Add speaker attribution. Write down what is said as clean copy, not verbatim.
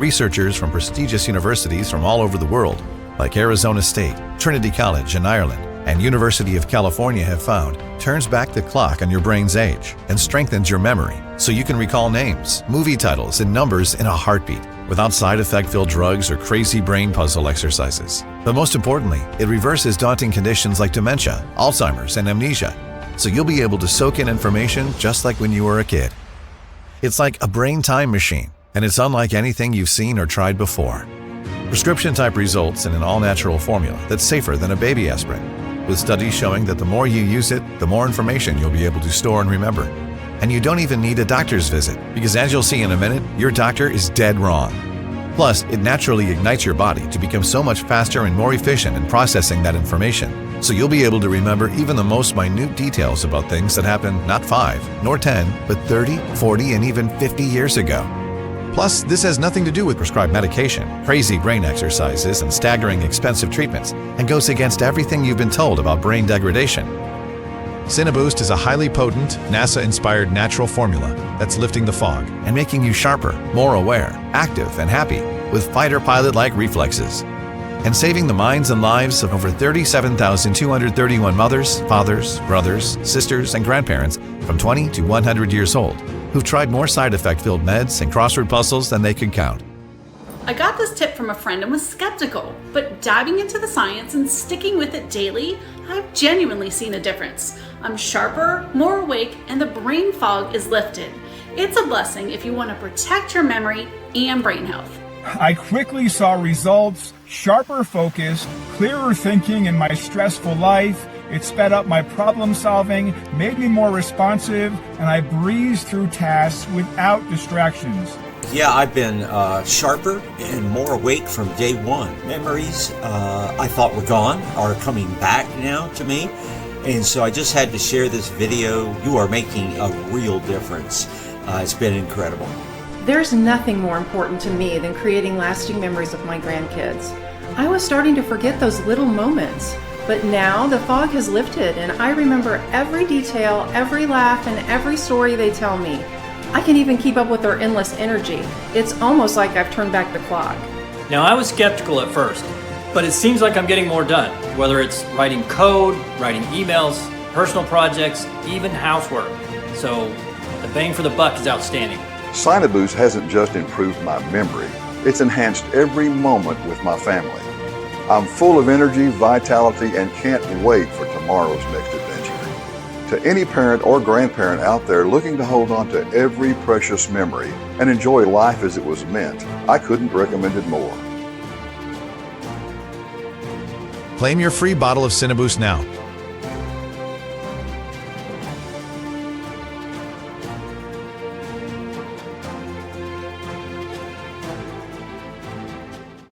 Speaker 1: Researchers from prestigious universities from all over the world, like Arizona State, Trinity College in Ireland, and University of California have found, turns back the clock on your brain's age and strengthens your memory so you can recall names, movie titles, and numbers in a heartbeat without side effect-filled drugs or crazy brain puzzle exercises. But most importantly, it reverses daunting conditions like dementia, Alzheimer's, and amnesia, so you'll be able to soak in information just like when you were a kid. It's like a brain time machine, and it's unlike anything you've seen or tried before. Prescription-type results in an all-natural formula that's safer than a baby aspirin, with studies showing that the more you use it, the more information you'll be able to store and remember. And you don't even need a doctor's visit, because as you'll see in a minute, your doctor is dead wrong. Plus, it naturally ignites your body to become so much faster and more efficient in processing that information, so you'll be able to remember even the most minute details about things that happened not 5, nor 10, but 30, 40, and even 50 years ago. Plus, this has nothing to do with prescribed medication, crazy brain exercises, and staggering expensive treatments, and goes against everything you've been told about brain degradation. SynaBoost is a highly potent, NASA-inspired natural formula that's lifting the fog and making you sharper, more aware, active, and happy with fighter pilot-like reflexes, and saving the minds and lives of over 37,231 mothers, fathers, brothers, sisters, and grandparents from 20 to 100 years old who've tried more side effect-filled meds and crossword puzzles than they could count.
Speaker 2: I got this tip from a friend and was skeptical, but diving into the science and sticking with it daily, I've genuinely seen a difference. I'm sharper, more awake, and the brain fog is lifted. It's a blessing if you want to protect your memory and brain health.
Speaker 3: I quickly saw results, sharper focus, clearer thinking in my stressful life. It sped up my problem solving, made me more responsive, and I breezed through tasks without distractions.
Speaker 4: Yeah, I've been sharper and more awake from day one. Memories I thought were gone are coming back now to me. And so I just had to share this video. You are making a real difference. It's been incredible.
Speaker 5: There's nothing more important to me than creating lasting memories of my grandkids. I was starting to forget those little moments, but now the fog has lifted and I remember every detail, every laugh, and every story they tell me. I can even keep up with their endless energy. It's almost like I've turned back the clock.
Speaker 6: Now, I was skeptical at first, but it seems like I'm getting more done, whether it's writing code, writing emails, personal projects, even housework. So the bang for the buck is outstanding.
Speaker 7: SynaBoost hasn't just improved my memory, it's enhanced every moment with my family. I'm full of energy, vitality, and can't wait for tomorrow's next adventure. To any parent or grandparent out there looking to hold on to every precious memory and enjoy life as it was meant, I couldn't recommend it more.
Speaker 1: Claim your free bottle of SynaBoost now